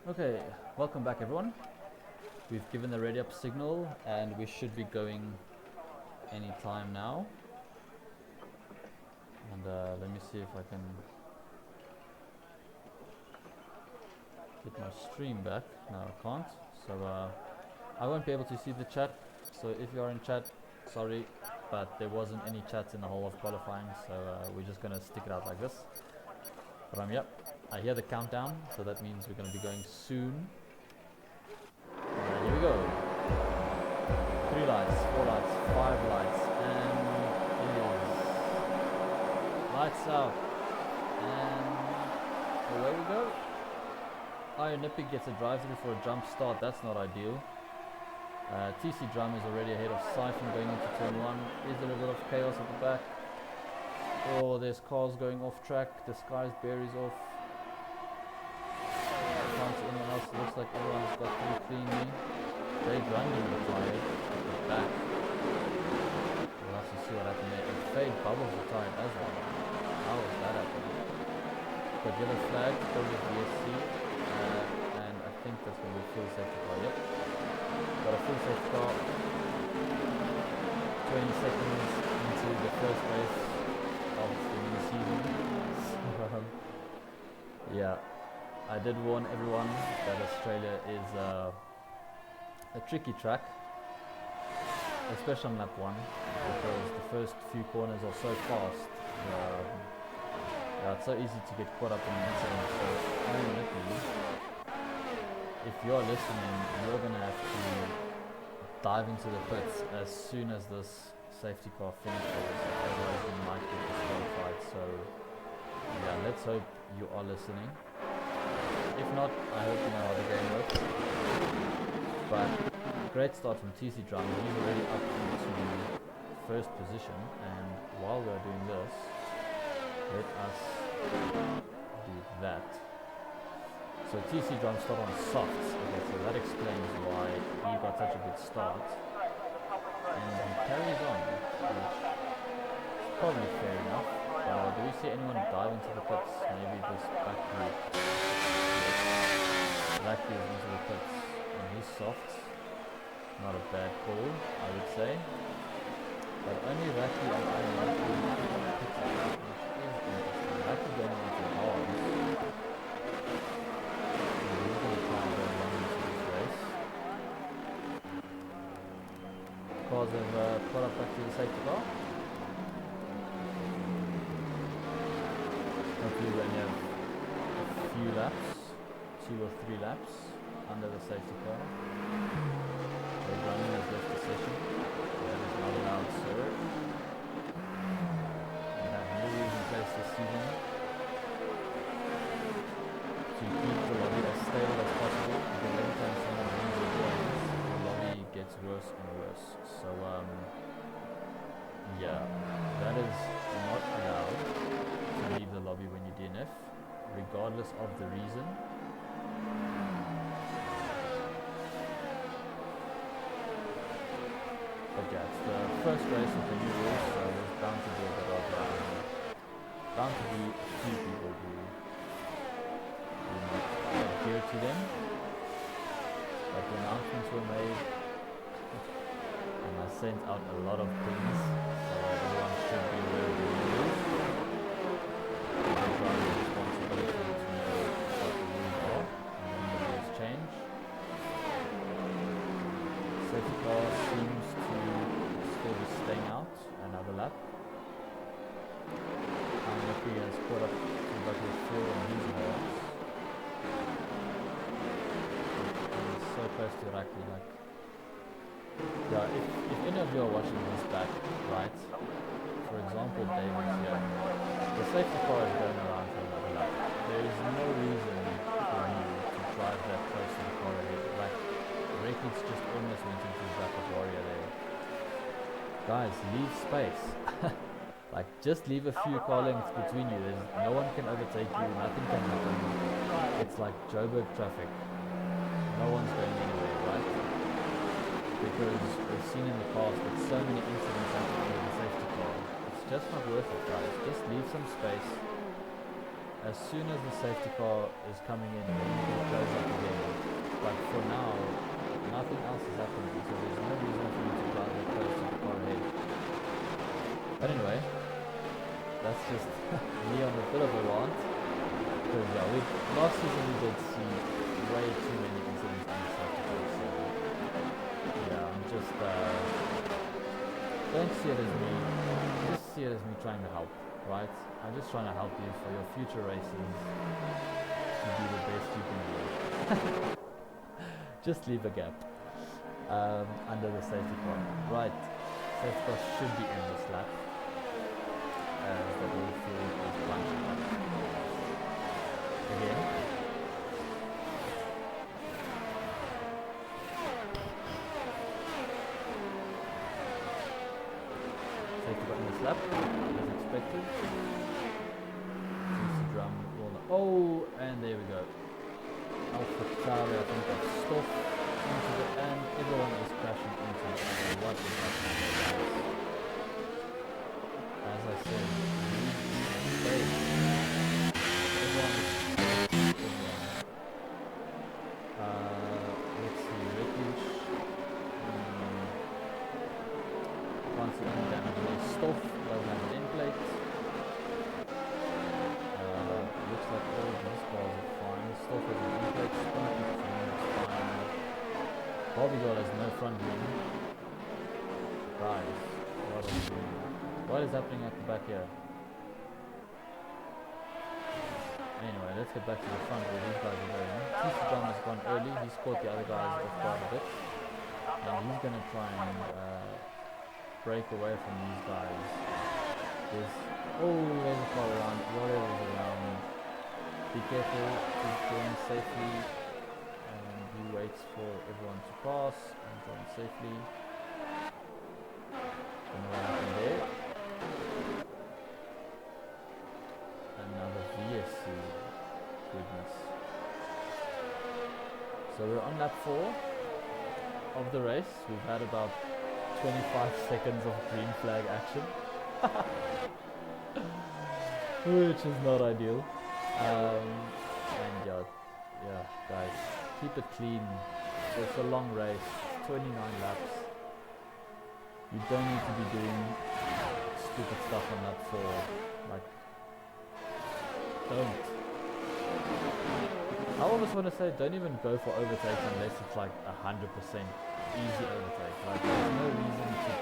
Okay, welcome back everyone. We've given the ready up signal and we should be going any time now. And let me see if I can get my stream back. No, I can't. So I won't be able to see the chat. So if you are in chat, sorry, but there wasn't any chats in the whole of qualifying. So we're just gonna stick it out like this. But yep, I hear the countdown, so that means we're gonna be going soon. Here we go. 3 lights, 4 lights, 5 lights, and it is lights out, and away we go. Iron Epic gets a drive-through for a jump start. That's not ideal. TC Drum is already ahead of Siphon going into turn 1. Is there a bit of chaos at the back? Oh, there's cars going off track. The Skies Berries off. I can't see anyone else. It looks like everyone's got through cleanly. Jade Runyon retired at the back. We'll have to see what happened there. And Fade Bubbles retired as well. How was that happening? Got yellow flag, probably VSC. And I think that's going to be a full safety car. Yep. Got a full safety car. 20 seconds into the first race of the new season. Yeah. I did warn everyone that Australia is a tricky track, especially on lap 1, because the first few corners are so fast. Yeah, it's so easy to get caught up in an incident. So if you're listening, you're gonna have to dive into the pits as soon as this safety car finishes, otherwise you might get disqualified. So yeah, let's hope you are listening. If not, I hope you know how the game works. But great start from TC Drum. He's already up into first position, and while we're doing this, let us do that. So TC Drum started on softs. Okay, so that explains why he got such a good start. And he carries on, which is probably fair enough. But do we see anyone dive into the pits? Maybe this back group. Raki is into the pits on his softs. Not a bad call, I would say. But only Raki and I are going to the pits, which is interesting. Raki going into hards. He's going to try and go long into this race. Cars have put up back to the safety car. Hopefully we only have a few laps. 2 or 3 laps under the safety car. The running has left the session. That is not allowed, sir. We have new rules in place this season to keep the lobby as stable as possible, because every time someone leaves or joins, the lobby gets worse and worse. So yeah, that is not allowed to leave the lobby when you DNF, regardless of the reason. But yeah, it's the first race with the new rules, so there's bound to be a bit of bound to be a few people who not adhere to them. But the announcements were made, and I sent out a lot of things, so everyone should be aware of the rules. Everyone's responsibility to know what the rules are and when the rules change. Safety car seems to still be staying out another lap. And Ricky has caught up to Buckley Phil on his horse. And he's so close to Raki. Like, yeah, if any of you are watching this back, right? For example, David here. The safety car is going around for another lap. There is no reason for you to drive that close to the car ahead. Like, Rekix just almost went into the back of Warrior there. Guys, leave space. Like, just leave a few car lengths between you. No one can overtake you, nothing can happen. It's like Joburg traffic. No one's going anywhere, right? Because we've seen in the past that so many incidents happen with the safety car. It's just not worth it, guys. Just leave some space. As soon as the safety car is coming in, then you can close up again. but for now, nothing else is happening, so there's no reason for me to drive that close to the car ahead. But anyway, that's just me on a bit of a rant, because yeah, last season we did see way too many incidents on the safety car, so yeah, I'm just, don't see it as me, just see it as me trying to help, right? I'm just trying to help you for your future races to be the best you can be. Just leave a gap under the safety car. Right, safety car should be in this lap as the whole field is bunching up. Again. Safety car in this lap, as expected. Drum roll. Oh, and there we go. Alpha Tauri, I think that's stopped into the end. Everyone is crashing into it. What is happening, guys? As I said, everyone is let's see, wreckage. Once again, damage on stuff, doesn't have an end plate. Looks like all of these cars are fine. Stuff has an end plate, Sparky is fine. Bobby Girl has no front wing. Guys, what is happening at the back here? Anyway, let's get back to the front where these guys are going. TC John has gone early, he's caught the other guys off guard a bit. And he's going to try and break away from these guys. There's a car around, whatever is around. Be careful, he's going safely. And he waits for everyone to pass and join safely. Don't know what happened there. Another VSC. Goodness. So we're on lap 4 of the race. We've had about 25 seconds of green flag action. Which is not ideal. And yeah, guys, keep it clean. It's a long race, 29 laps. You don't need to be doing stupid stuff on lap 4. Like, don't. I almost want to say don't even go for overtakes unless it's like 100% easy overtake. Like, there's no reason to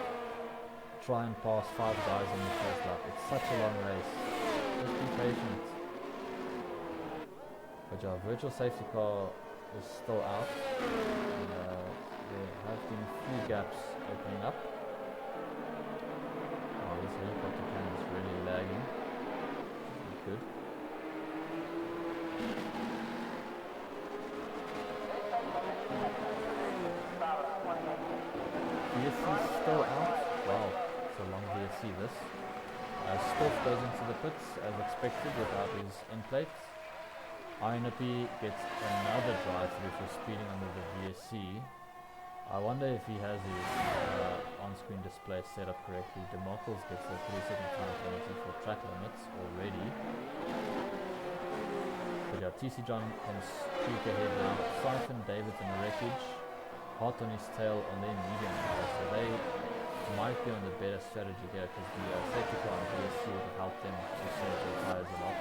try and pass 5 guys on the first lap. It's such a long race. Just be patient. But yeah, virtual safety car is still out. And, there have been a few gaps opening up. Oh, this helicopter can is really lagging. Not good. VSC still out. Wow, it's a long VSC this. Stoff goes into the pits as expected without his end plates. Ironapy gets another drive-through for speeding under the VSC. I wonder if he has his on-screen display set up correctly. DeMarcos gets a 3-second time penalty for track limits already. But yeah, TC John can streak ahead now. Siphon, David and Wreckage hot on his tail on their medium tires, so they might be on the better strategy here because the safety car and VSC would have helped them to save their tires a lot.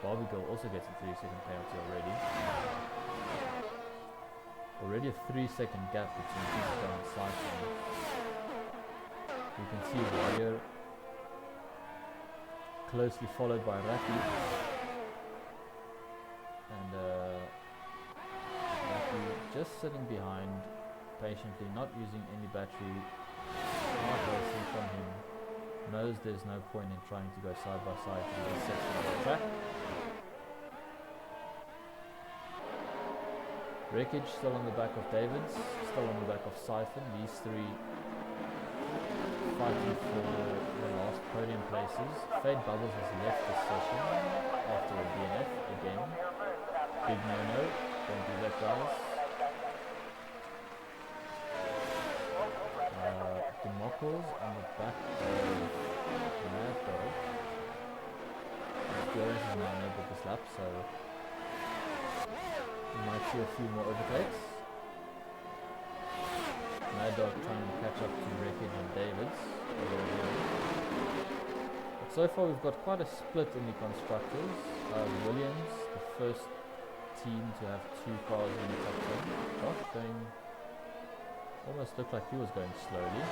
Barbie Girl also gets a 3-second penalty already. Already a 3-second gap between TC John and Siphon. You can see Warrior closely followed by Raki. And Raki just sitting behind, patiently, not using any battery, not racing from him, knows there's no point in trying to go side by side to this section of the track. Wreckage still on the back of Davids, still on the back of Siphon. These three fighting for the last podium places. Fade Bubbles has left the session after a DNF again. Big no-no, don't do that, guys. Democles on the back of Mad Dog. Florence is now enabled this lap, so we might see a few more overtakes. Mad Dog trying to catch up to Wreckage and Davids. But so far we've got quite a split in the constructors. Williams, the first team to have 2 cars in the top 10. Josh going, almost looked like he was going slowly,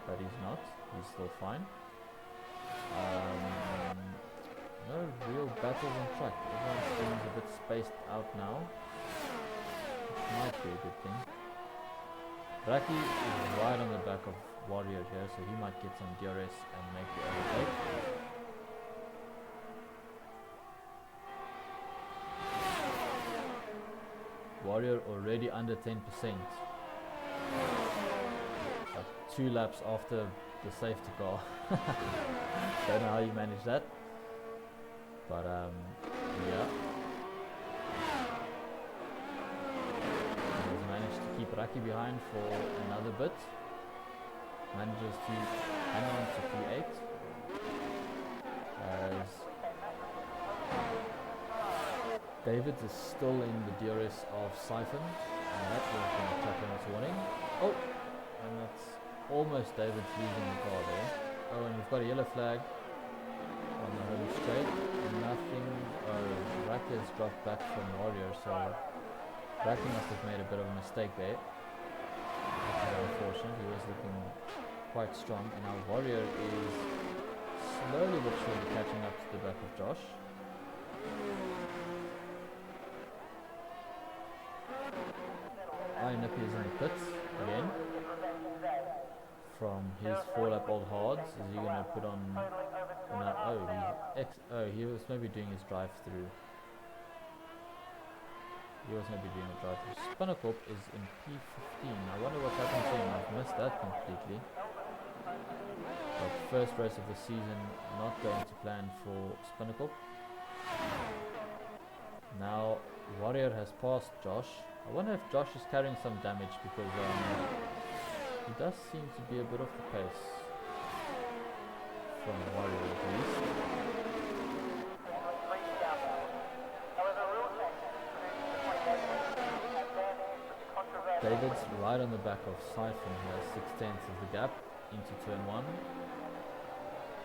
but he's not. He's still fine. No real battles on track. Everyone seems a bit spaced out now, which might be a good thing. Bracky is right on the back of Warrior here, so he might get some DRS and make the overtake. Warrior already under 10%. 2 laps after the safety car. Don't know how you manage that, but yeah, he's managed to keep Raki behind for another bit. Manages to hang on to P8 as Davids is still in the DRS of Siphon, and that was going to chuck him its warning. Oh, and that's almost Davids losing the car there. Oh, and we've got a yellow flag on the home straight. Nothing. Oh, Raki has dropped back from Warrior, so Raki must have made a bit of a mistake there. Unfortunate, he was looking quite strong, and our Warrior is slowly but surely catching up to the back of Josh. Nippy is in the pits again from his 4-lap old hards. Is he going to put on he was maybe doing his drive-through. Spinnacorp is in P15. I wonder what's happened to him. I've missed that completely. But first race of the season, not going to plan for Spinnacorp. Now Warrior has passed Josh. I wonder if Josh is carrying some damage, because he does seem to be a bit off the pace from Warrior at least. David's right on the back of Siphon here, 6/10 of the gap into turn 1.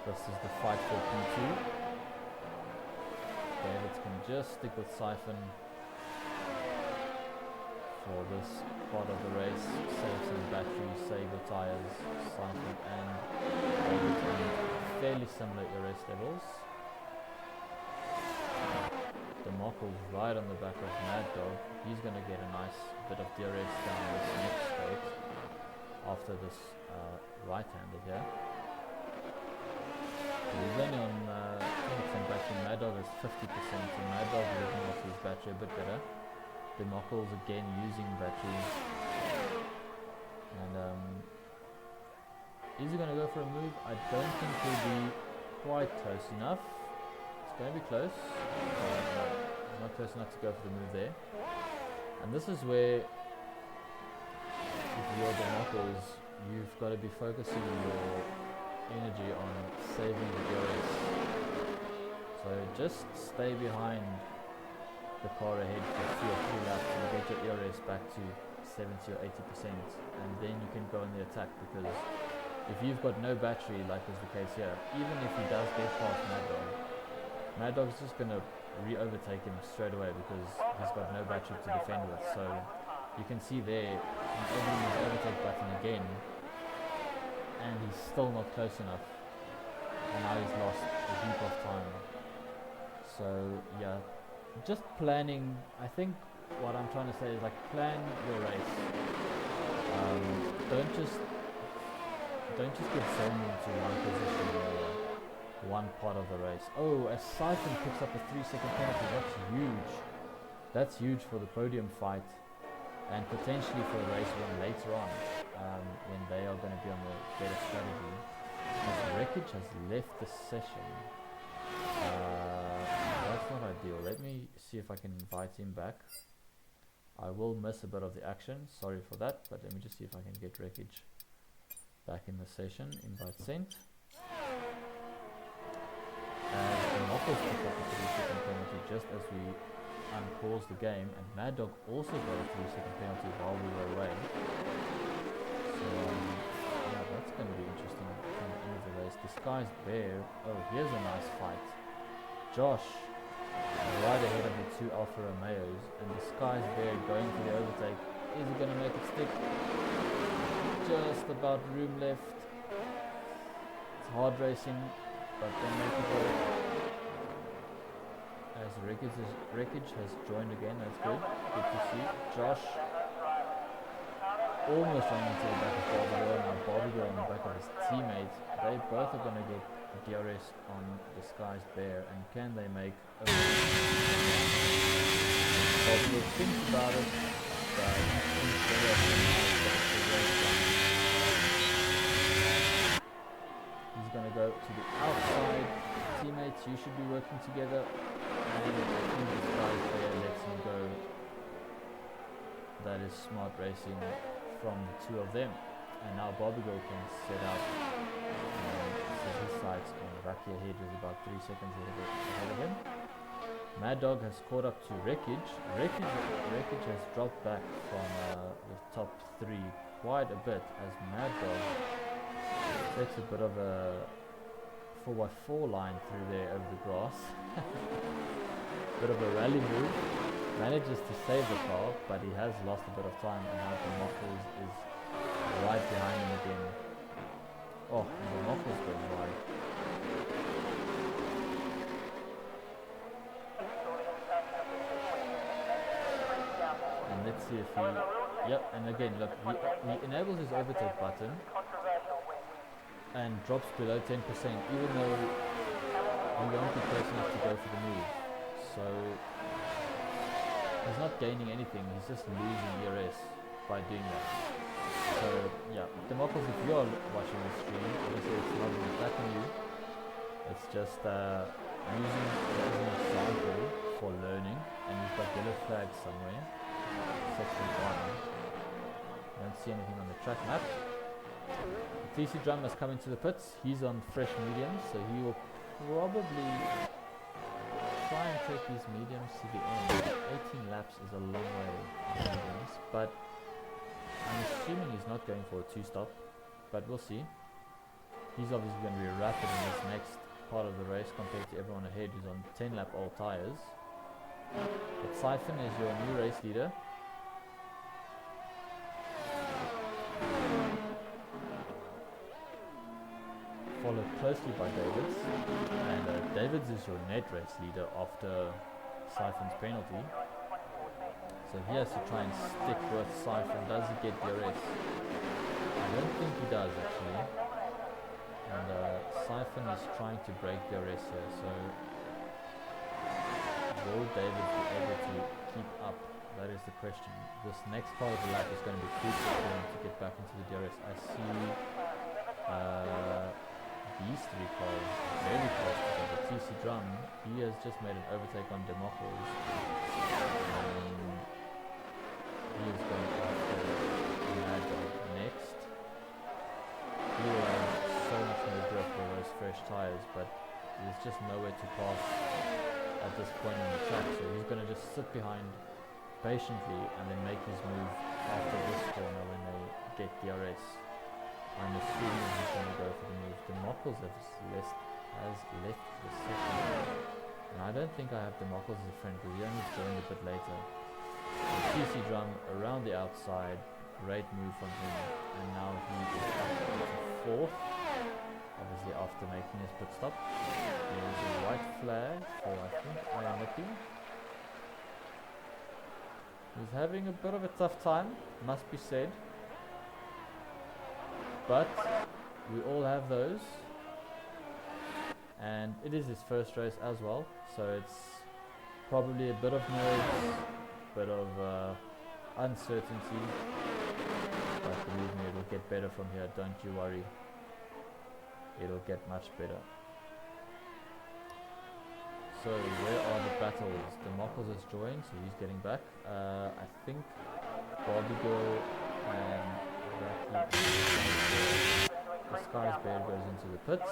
This is the fight for P2. Davids can just stick with Siphon for this part of the race, save some batteries, save the tyres. Siphon and Davids on fairly similar ERS levels. The Mockle's right on the back of Mad Dog. He's going to get a nice bit of DRS down this next straight after this right-hander here. He's only on 20% battery. Mad Dog is 50%, so Mad Dog is looking off his battery a bit better. The Mockle's again using battery. And is he going to go for a move? I don't think he'll be quite close enough. It's going to be close. He's not close enough to go for the move there. And this is where, if you're the Mockles, you've got to be focusing your energy on saving the DRS. So just stay behind the car ahead for 2 or 3 laps and get your ERS back to 70 or 80%, and then you can go on the attack, because if you've got no battery, like is the case here, even if he does get past Mad Dog's just going to re-overtake him straight away, because he's got no battery to defend with. So you can see there, he's opening his overtake button again, and he's still not close enough, and now he's lost a heap of time. So yeah, just planning. I think what I'm trying to say is, like, plan your race. Don't just get zoned into one position or one part of the race. Oh, as Siphon picks up a 3-second penalty, that's huge. That's huge for the podium fight, and potentially for the race win later on, when they are going to be on the better strategy. As Wreckage has left the session. That's not ideal. Let me see if I can invite him back. I will miss a bit of the action, sorry for that, but let me just see if I can get Wreckage back in the session. Invite sent. And the Mockles picked up a 3-second penalty just as we unpaused the game, and Mad Dog also got a 3-second penalty while we were away. Yeah, that's going to be interesting from the end of the race. Disguised Bear. Oh, here's a nice fight. Josh right ahead of the two Alfa Romeos, and Disguised Bear going for the overtake. Is he going to make it stick? Just about room left. It's hard racing, but they make it work. As Wreckage has joined again, that's good. Good to see. Josh almost running into the back of Bobby Girl. Now Bobby Girl on the back of his teammate. They both are going to get DRS on Disguised Bear, and can they make a Bobby Girl thinks about it, but instead of he's going to go to the outside. Teammates, you should be working together, and Disguised Bear lets him go. That is smart racing from the two of them. And now Bobby Girl can set up set his sights on Rakia Hedges about 3 seconds ahead of him. Mad Dog has caught up to Wreckage. Wreckage has dropped back from the top 3 quite a bit as Mad Dog takes a bit of a 4x4 line through there over the grass. Bit of a rally move. Manages to save the car, but he has lost a bit of time, and now the Mockles is right behind him again. Oh, and the Mockles goes wide. And let's see if he... Yep, and again, look, he enables his overtake button and drops below 10%, even though he won't be close enough to go for the move. So he's not gaining anything, he's just losing ERS by doing that. So yeah, Democles, if you're watching the stream, obviously it's not an attack on you, it's just using it as an example for learning, and you've got yellow flags somewhere, section 1. Don't see anything on the track map. The TC Drum has come into the pits, he's on fresh mediums, so he will probably try and take these mediums to the end. 18 laps is a long way on mediums, but I'm assuming he's not going for a 2-stop, but we'll see. He's obviously going to be rapid in this next part of the race compared to everyone ahead who's on 10-lap old tyres. But Siphon is your new race leader. Followed closely by Davids, and Davids is your net race leader after Siphon's penalty. So he has to try and stick with Siphon. Does he get DRS? I don't think he does actually. And Siphon is trying to break DRS here, so will David be able to keep up? That is the question. This next part of the lap is going to be crucial for him to get back into the DRS. I see these 3 cars very close together. TC Drum, he has just made an overtake on Democles. He is going after Mad Dog next. He will have so much more grip with those fresh tyres, but there's just nowhere to pass at this point in the track, so he's going to just sit behind patiently and then make his move after this corner when they get DRS. I'm assuming he's going to go for the move. Democles has left the second. And I don't think I have Democles as a friend because he only joined a bit later. So TC Drum around the outside, great move from him, and now he is up to 4th, obviously after making his pit stop. There is a white flag for, I think, Ayanipi. He's having a bit of a tough time, must be said. But we all have those, and it is his first race as well, so it's probably a bit of nerves, bit of uncertainty, but believe me, it'll get better from here, don't you worry, it'll get much better. So where are the battles? Democles has joined, so he's getting back. I think Barbie Girl and Disguised Bear goes into the pits.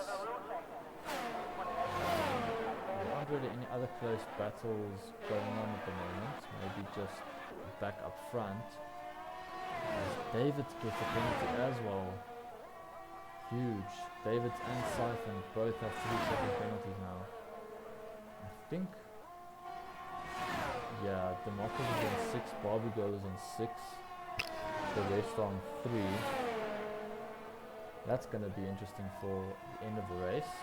There aren't really any other close battles going on at the moment, maybe just back up front. As Davids gets a penalty as well. Huge. Davids and Siphon both have 3-second penalties now. I think. Yeah, Democracy is on 6, Barbie Girl is on 6. The rest are on 3. That's going to be interesting for the end of the race.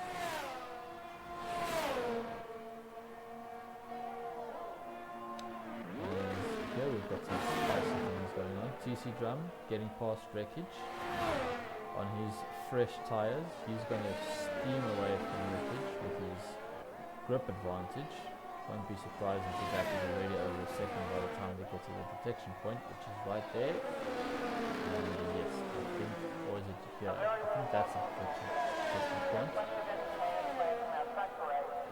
And here we've got some spicy things going on. TC Drum getting past Wreckage on his fresh tyres. He's going to steam away from Wreckage with his grip advantage. Won't be surprised if the gap is already over a second by the time they get to the detection point, which is right there. And yes, I think, or is it here? I think that's a detection point.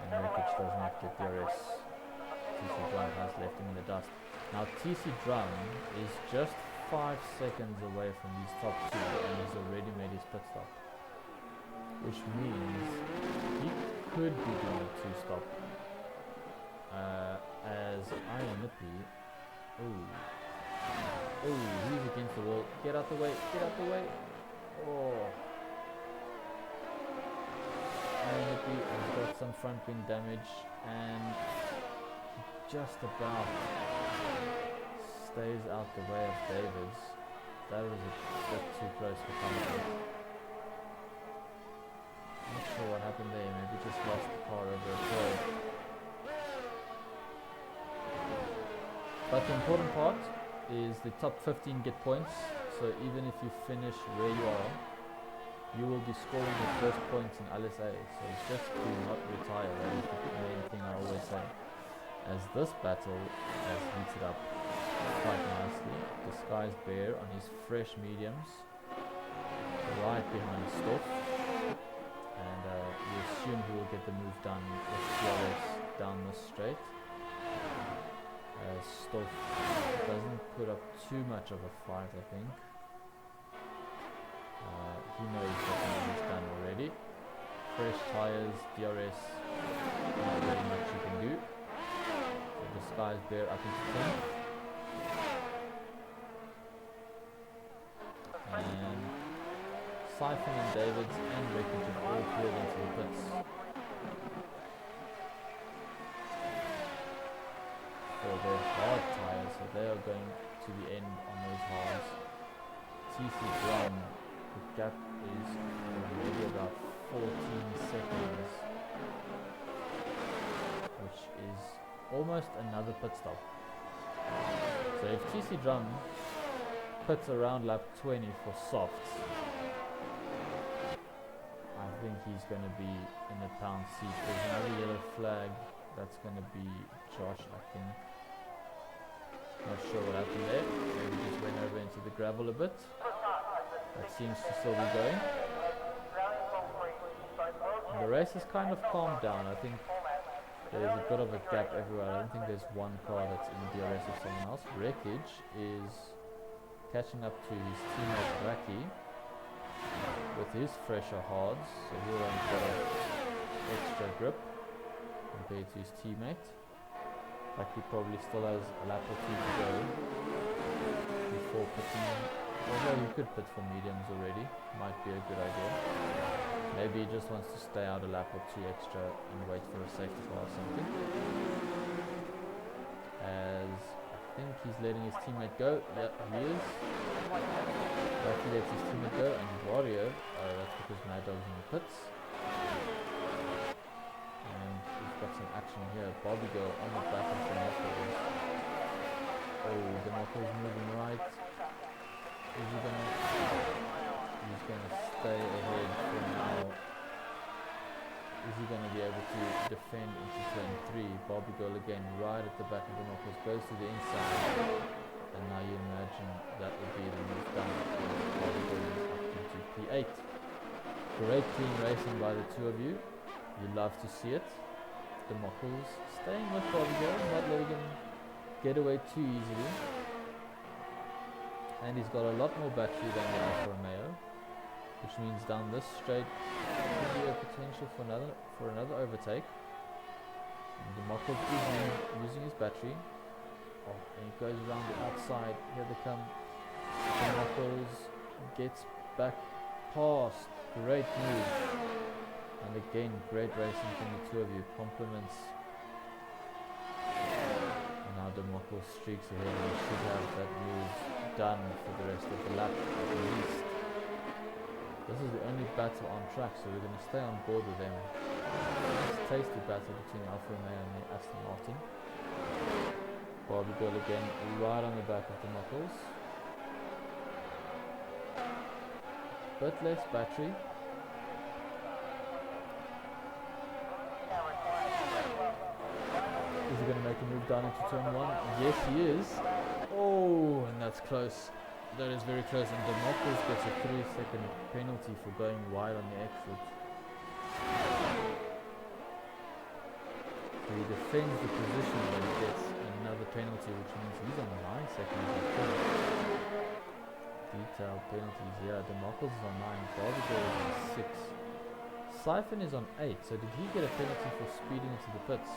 And Wreckage does not get DRS. TC Drum has left him in the dust. Now TC Drum is just 5 seconds away from these top 2 and he's already made his pit stop. Which means he could be doing a 2-stop. As Iron Nippy, he's against the wall. Get out the way, get out the way. Oh, Iron Nippy has got some front wing damage and just about stays out the way of Davids. That was a bit too close for comfort. Not sure what happened there, maybe just lost the car over a curve. But the important part is the top 15 get points, so even if you finish where you are, you will be scoring the first points in LSA, so it's just to not retire. That is the main thing I always say. As this battle has heated up quite nicely, Disguised Bear on his fresh mediums, right behind Stoff, and you assume he will get the move done with DRS down the straight. Stoff doesn't put up too much of a fight, I think. He knows that he's done already. Fresh tyres, DRS, not very much you can do. So Disguised Bear up into 10th. And Siphon and Davids and Wreckage have all peeled into the pits. For their hard tyres, so they are going to the end on those hards. TC Drum, the gap is already about 14 seconds, which is almost another pit stop. So if TC Drum pits around lap 20 for softs, I think he's going to be in the pound seat. There's another yellow flag. That's going to be Josh, I think. Not sure what happened there. Maybe just went over into the gravel a bit. That seems to still be going. And the race has kind of calmed down. I think there's a bit of a gap everywhere. I don't think there's one car that's in DRS of someone else. Wreckage is catching up to his teammate Raki with his fresher hards. So he'll have a bit of extra grip compared to his teammate. Like he probably still has a lap or 2 to go before pitting. Although he could pit for mediums already, might be a good idea. Maybe he just wants to stay out a lap or 2 extra and wait for a safety car or something. As I think he's letting his teammate go. Yep, he is. Like he lets his teammate go, and Wario, that's because Mad Dog's in the pits. Got some action here. Barbie Girl on the back of the Knuckles. Oh, the Knuckles moving right. Is he gonna? He's gonna stay ahead for now. Is he gonna be able to defend into turn 3? Barbie Girl again, right at the back of the Knuckles, goes to the inside. And now you imagine that would be the move done. Barbie Girl is up into P8. Great clean racing by the two of you. You love to see it. The Knuckles staying with Barbie Girl, not letting him get away too easily. And he's got a lot more battery than the Alfa Romeo, which means down this straight could be a potential for another overtake. And the Knuckles is using his battery. Oh, and he goes around the outside. Here they come. Knuckles gets back past. Great move. And again, great racing from the two of you. Compliments. And now Demokos streaks ahead and should have that move done for the rest of the lap at least. This is the only battle on track, so we're going to stay on board with them. Nice tasty battle between Alfa Romeo and the Aston Martin. Barbie Girl again, right on the back of the Knuckles. Bit less battery. Is he going to make a move down into turn 1? Yes, he is. Oh, and that's close. That is very close, and Demokos gets a 3-second penalty for going wide on the exit. So he defends the position, but he gets another penalty, which means he's on 9 seconds. Detailed penalties, yeah. Demokos is on 9, Barbie Girl is on 6. Siphon is on 8, so did he get a penalty for speeding into the pits?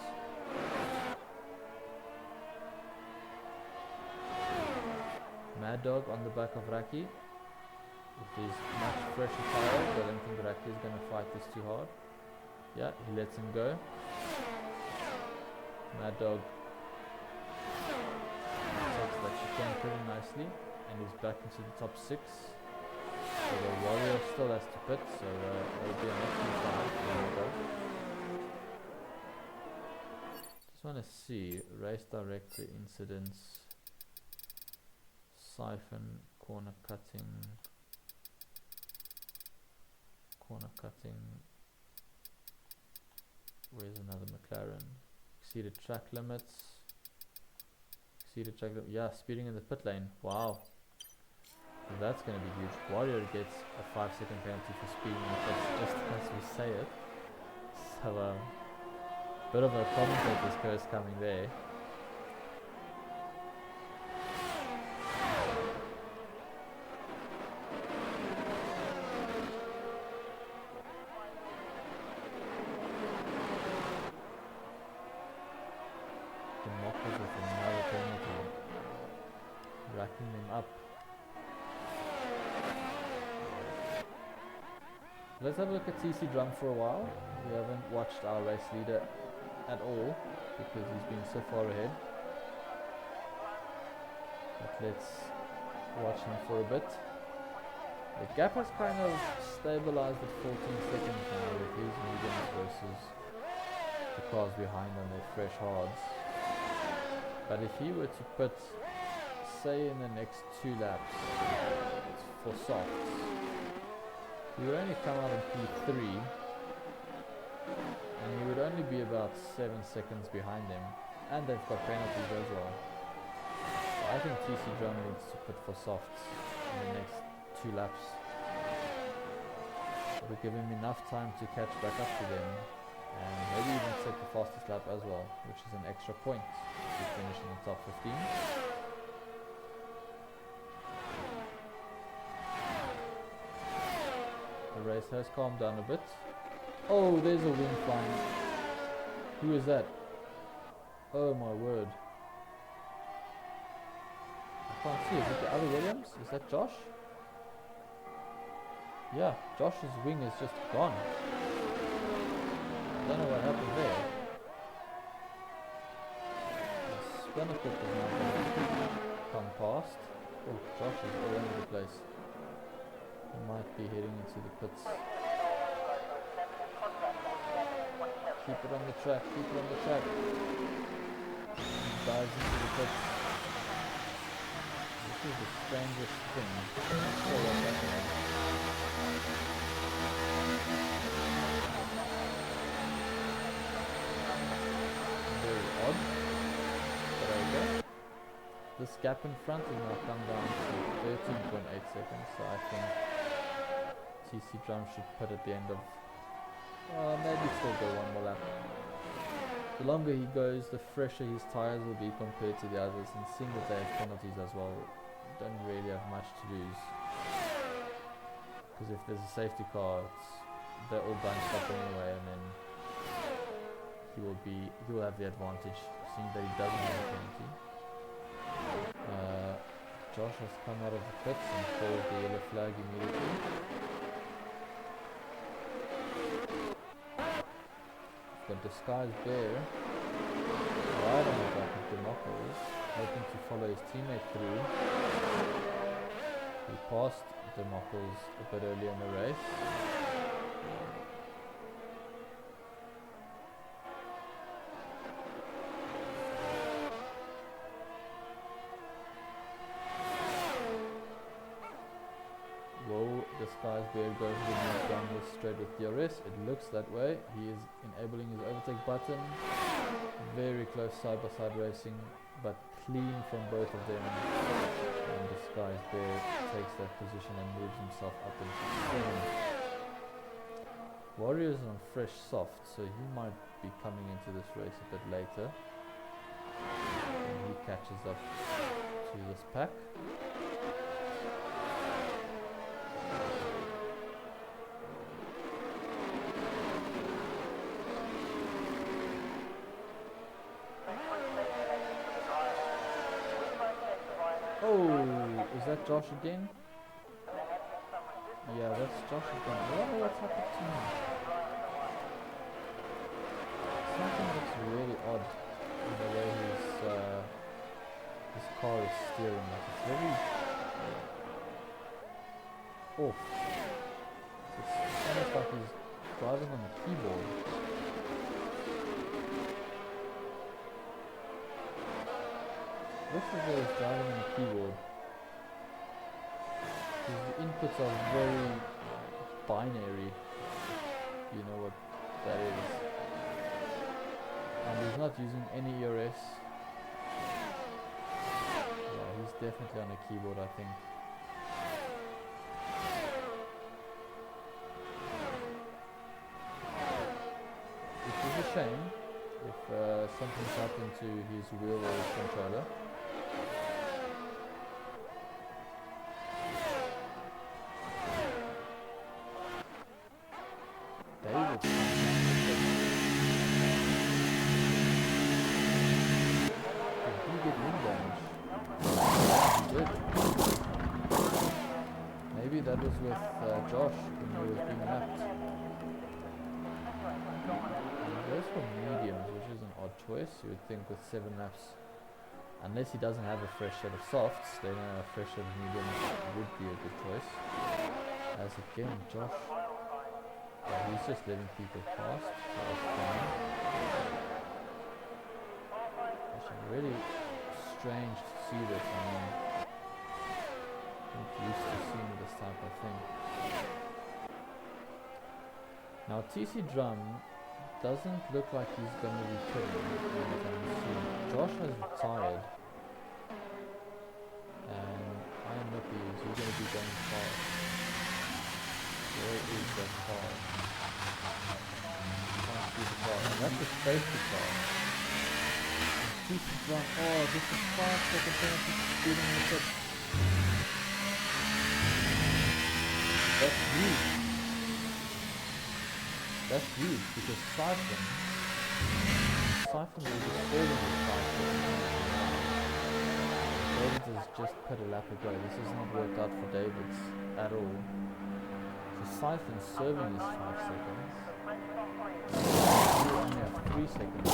Mad Dog on the back of Raki. With his much fresher tires, I don't think Raki is going to fight this too hard. Yeah, he lets him go. Mad Dog takes that chicane pretty nicely, and he's back into the top 6. So the Warrior still has to pit, so it'll be an excellent time for Mad Dog. Just want to see race director incidents. Siphon, corner cutting, where's another McLaren, exceeded track limits, yeah, speeding in the pit lane, wow, that's going to be huge. Warrior gets a 5-second penalty for speeding in the pits, just as we say it, so bit of a commentator's curse coming there. Racking them up. Let's have a look at TC Drum for a while. We haven't watched our race leader at all because he's been so far ahead. But let's watch him for a bit. The gap has kind of stabilized at 14 seconds now with his mediums versus the cars behind on their fresh hards. But if he were to put, say in the next 2 laps for softs, he would only come out in P3 and he would only be about 7 seconds behind them, and they've got penalties as well. So I think TC Drum needs to put for softs in the next 2 laps. It will give him enough time to catch back up to them and maybe even set the fastest lap as well, which is an extra point to finish in the top 15. The race has calmed down a bit. Oh, there's a wing flying. Who is that? Oh my word. I can't see. Is it the other Williams? Is that Josh? Yeah, Josh's wing is just gone. I don't know what happened there. The Spinnacle is now going to come past. Oh, Josh is all over the place. He might be heading into the pits. Keep it on the track, keep it on the track. He dives into the pits. This is the strangest thing. I'm not sure what's happening. Very odd. But okay. This gap in front will now come down to 13.8 seconds, so I think TC Drum should put at the end of, maybe still go 1 more lap. The longer he goes, the fresher his tyres will be compared to the others, and seeing that they have penalties as well, don't really have much to lose. Because if there's a safety car, they're all bunched up anyway, and then he will have the advantage, seeing that he doesn't have a penalty. Josh has come out of the pits and called the yellow flag immediately. We've got Disguised Bear right on the back of Democles, hoping to follow his teammate through. He passed Democles a bit earlier in the race. Disguised Bear goes down this straight with DRS. It looks that way. He is enabling his overtake button. Very close side-by-side racing, but clean from both of them. And Disguised Bear takes that position and moves himself up into 7th. Warrior's on fresh soft, so he might be coming into this race a bit later. And he catches up to this pack. Is that Josh again? Yeah, that's Josh again. What's happened to me? Something looks really odd in the way his car is steering. Like it's very off. It's almost like he's driving on a keyboard. Looks as though he's driving on a keyboard. The inputs are very binary, you know what that is. And he's not using any ERS. Yeah, he's definitely on a keyboard, I think. Which is a shame if something's happened to his wheel or his controller. That was with Josh when he was being lapped. He goes for mediums, which is an odd choice. You would think with 7 laps, unless he doesn't have a fresh set of softs, then a fresh set of mediums would be a good choice. As again, Josh, he's just letting people pass. So that's fine. It's really strange to see this. I mean, I'm used to seeing this type of thing. Now TC Drum doesn't look like he's going to be pitting anytime soon. Josh has retired, and I am lucky he's going to be going fast. Where is that car? I can't see the car. And that's a safety car. TC Drum, oh, this is 5-second penalty for speeding in the pit. That's huge. That's huge because Siphon will just fall in the Siphon. Davids has just put a lap ago. This has not worked out for Davids at all. So Siphon's serving is 5 seconds. You only have 3 seconds.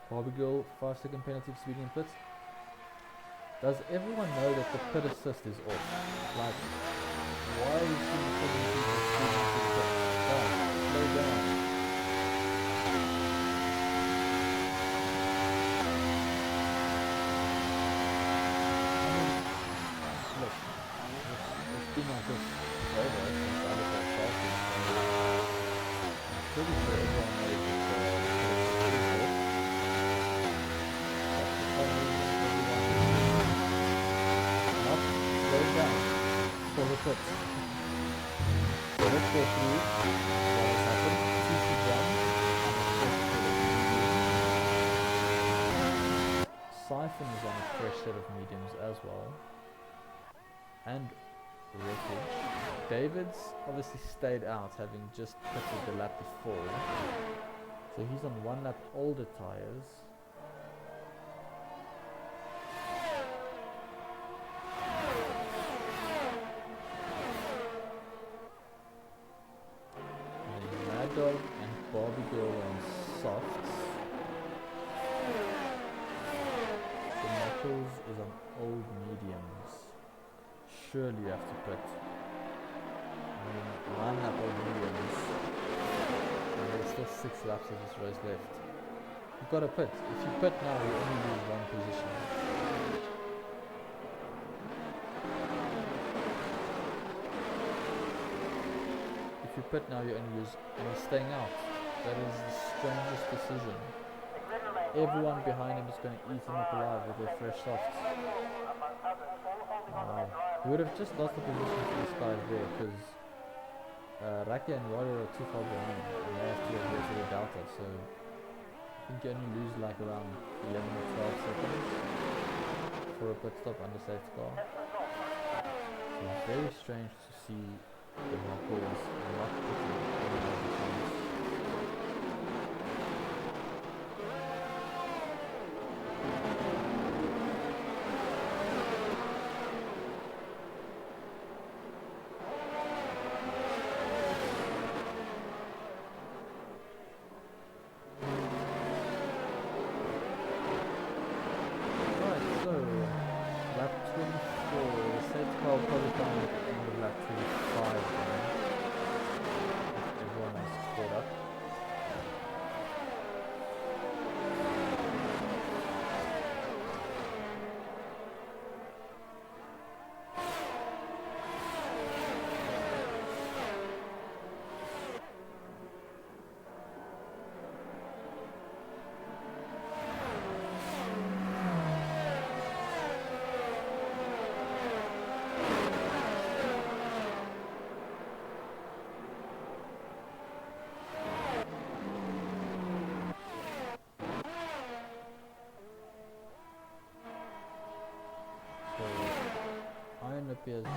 Barbie 5-second penalty for speeding in pits. Does everyone know that the pit assist is off? Like, why are we seeing so many people speeding into the pit? Guys, slow down. I mean, look, it's been like this forever since I looked at Charlton. I'm pretty sure everyone knows that for the pits. So let's go through what has happened. TC Drum Siphon is on a fresh set of mediums as well. And wreckage. David's obviously stayed out, having just pitted the lap before. So he's on 1 lap older tyres. Mad Dog and Barbie Girl on softs. The Knuckles is on old mediums. Surely you have to pit. 1 lap old mediums. And there's still 6 laps of this race left. You've got to pit. If you pit now, you only lose 1 position. If you pit now, you only lose, and you're staying out. That is the strangest decision. Everyone behind him is going to eat him up alive with their fresh softs. Wow. He would have just lost the position to this guy there because Raki and Warrior are too far behind and they have to adhere to the delta, so I think you only lose like around 11 or 12 seconds for a pit stop under safety car. So it's very strange to see the Knuckles not pitting any of the times. Has been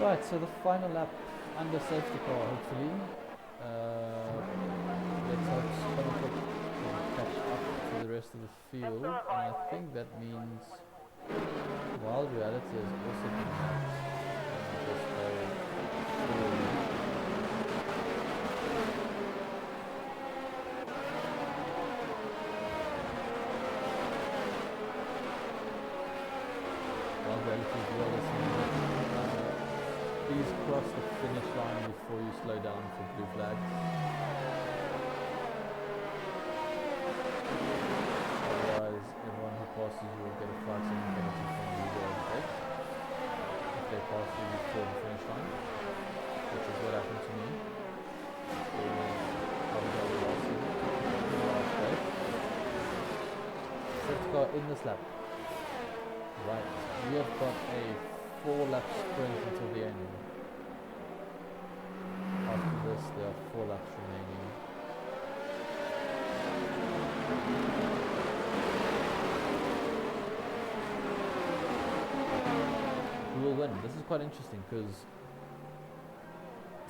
Right, so the final lap under safety car, hopefully. Let's hope Spinnaker can catch up to the rest of the field, and I think that means Wild Reality has also been out. Wild Reality as well as please cross the finish line before you slow down for blue flags. Otherwise, everyone who passes you will get a 5-second penalty from the leader of the pit if they pass you before the finish line, which is what happened to me. Safety car in this lap. Right, we have got a 4-lap sprint until the end. After this, there are 4 laps remaining. Who will win? This is quite interesting because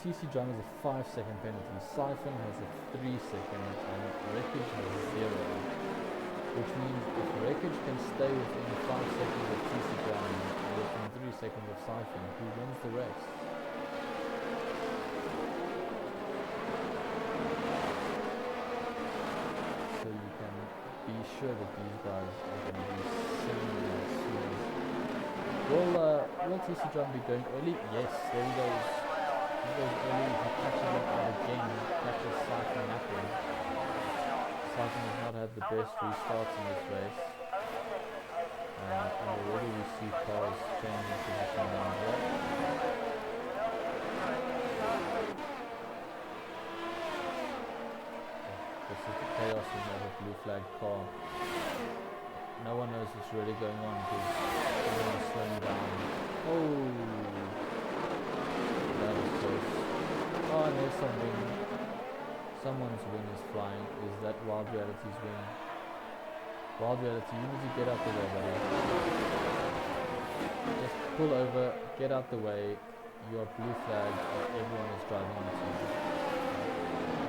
TC Drum has a 5-second penalty, Siphon has a 3-second, and Wreckage has 0. Which means if Wreckage can stay within 5 seconds of TC Drum and within 3 seconds of Siphon, he wins the race. So you can be sure that these guys are going to be similar soon. Will TC Drum be going early? Yes, there he goes. he goes early, he catches him out again, catches Siphon napping. Siphon has not had the best restarts in this race. And already we see cars changing position down here. This is the chaos when you have a blue flag car. No one knows what's really going on because everyone is slowing down. Oh, that was close. Oh, and there's some wing. Someone's wing is flying. Is that Wild Reality's wing? Wild Reality, you need to get out the way, buddy. Just pull over, get out the way. You are blue flag and everyone is driving into you.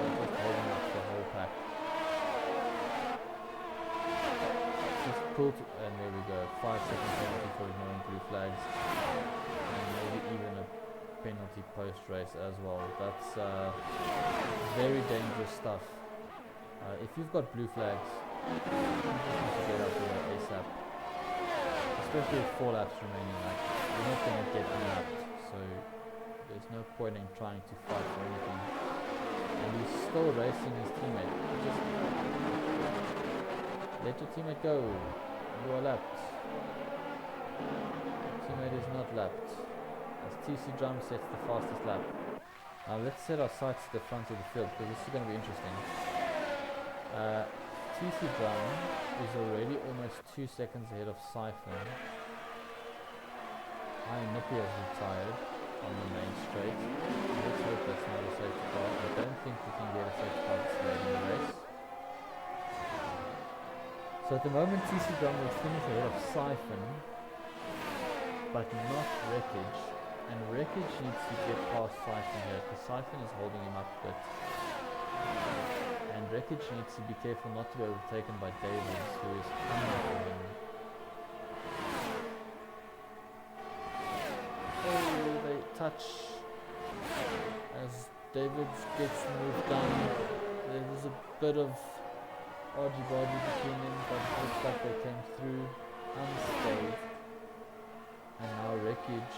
You're just holding up the whole pack. Just pull to, and there we go. 5-second penalty for ignoring blue flags. And maybe even a penalty post-race as well. That's very dangerous stuff. If you've got blue flags, you just need to get out the way ASAP. Especially with 4 laps remaining, like, you're not going to get unlapped, so there's no point in trying to fight for anything. And he's still racing his teammate. Just let your teammate go. You are lapped. Your teammate is not lapped. As TC Drum sets the fastest lap. Now let's set our sights to the front of the field because this is going to be interesting. TC Drum is already almost 2 seconds ahead of Siphon. Iron Nippy has retired on the main straight. Let's hope that's not a safety car. I don't think we can get a safety car this late in the race. So at the moment TC Drum will finish ahead of Siphon, but not Wreckage. And Wreckage needs to get past Siphon here because Siphon is holding him up a bit. And Wreckage needs to be careful not to be overtaken by Davids, who is coming for him. Oh, they touch as Davids gets moved down. There's a bit of argy-bargy between them, but it looks like they came through unscathed. And now Wreckage,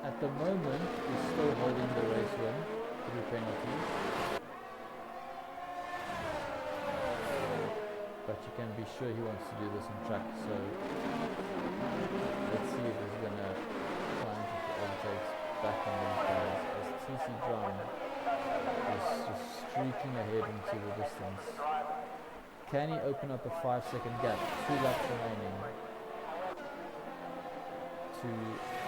at the moment, is still holding the race win through penalties. But you can be sure he wants to do this on track, so let's see if he's going to try and get the overtakes back on these guys as TC Drum is just streaking ahead into the distance. Can he open up a 5-second gap? 2 laps remaining to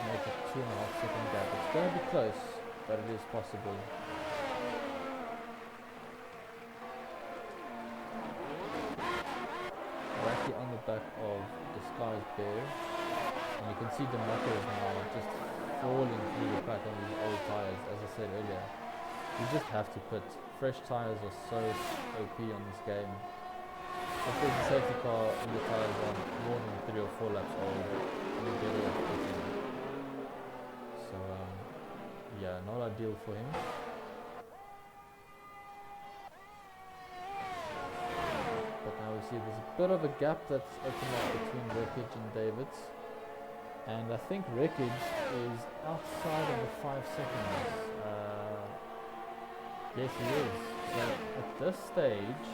make a 2.5-second gap. It's going to be close, but it is possible. On the back of Disguised Bear, and you can see the Mako is now just falling through the pack on these old tires. As I said earlier, you just have to put fresh tires are so OP on this game. If there's a safety car and the tires are more than 3 or 4 laps old, you're better off putting. So yeah, not ideal for him. See, there's a bit of a gap that's opened up between Wreckage and Davids, and I think Wreckage is outside of the 5 seconds. Yes, he is. So at this stage,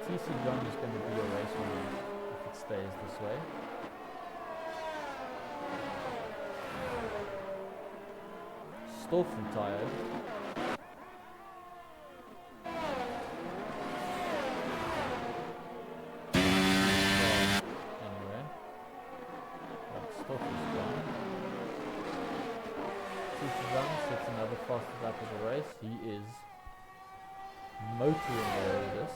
TC Drum is going to be a race winner if it stays this way. Storff retired. Sets another fastest lap of the race. He is motoring away with this.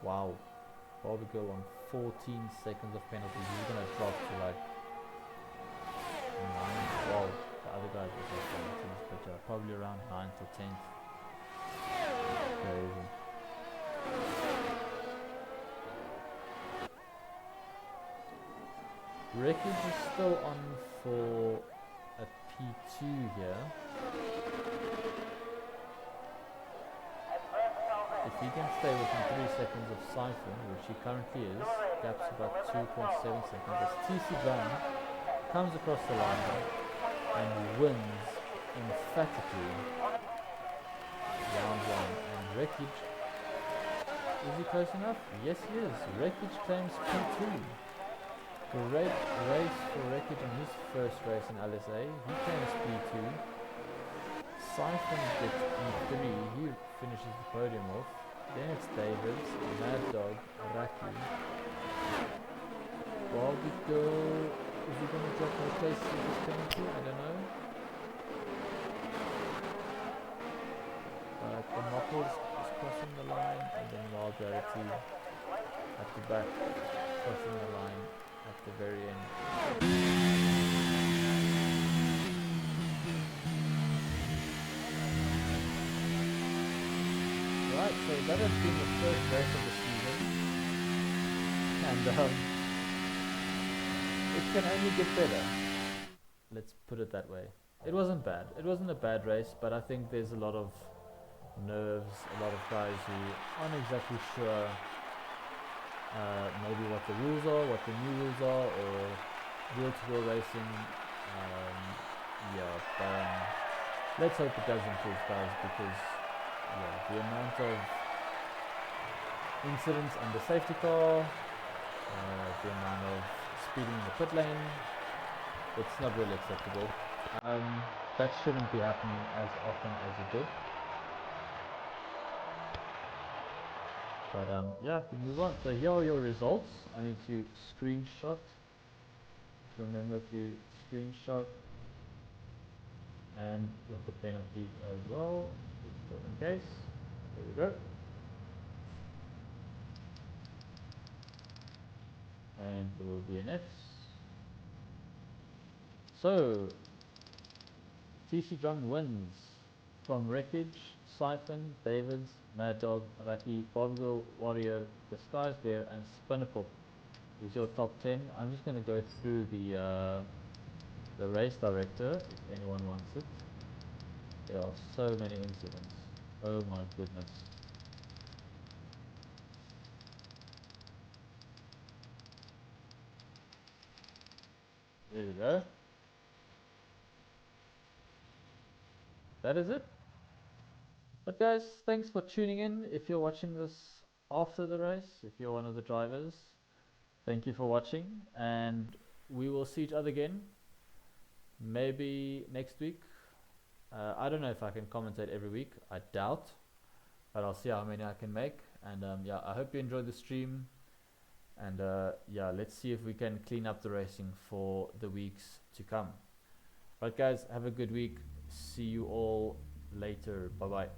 Wow, Barbie on 14 seconds of penalties. He's gonna drop to like 9, 12. The other guys also have final teams, but yeah, probably around 9th or 10th. Crazy. Wreckage is still on for a P2 here. If he can stay within 3 seconds of Siphon, which he currently is, gap's about 2.7 seconds, as TC Brown comes across the line and wins emphatically round 1. And Wreckage, is he close enough? Yes he is. Wreckage claims P2. Great race for Wreckage in his first race in LSA. He claims P2. Siphon gets P3. He finishes the podium off. Then it's Davids, Mad Dog, Raki. Barbito, is he going to drop no place with his penalty? I don't know. But the Mopples is crossing the line, and then Wild Rarity at the back, crossing the line at the very end. Right, so that has been the first race of the season, and it can only get better. Let's put it that way. It wasn't bad. It wasn't a bad race, but I think there's a lot of nerves, a lot of guys who aren't exactly sure maybe what the rules are, what the new rules are, or wheel-to-wheel racing. Yeah, but let's hope it does improve, guys, because yeah, the amount of incidents on the safety car, the amount of speeding in the pit lane, it's not really acceptable. That shouldn't be happening as often as it did. But yeah, we move on. So here are your results. I need to screenshot. Remember to screenshot and with the penalty as well, just in case. There we go. And there will be an F. So TC Drung wins from Wreckage, Siphon, Davids, Mad Dog, Raki, Bobville, Warrior, Disguise Bear, and Spinnacle is your top 10. I'm just going to go through the race director if anyone wants it. There are so many incidents. Oh my goodness. There you go. That is it. But guys, thanks for tuning in. If you're watching this after the race, if you're one of the drivers, thank you for watching, and we will see each other again maybe next week. I don't know if I can commentate every week. I doubt, but I'll see how many I can make. And yeah, I hope you enjoyed the stream. And yeah, let's see if we can clean up the racing for the weeks to come. Right guys, have a good week. See you all later. Bye bye.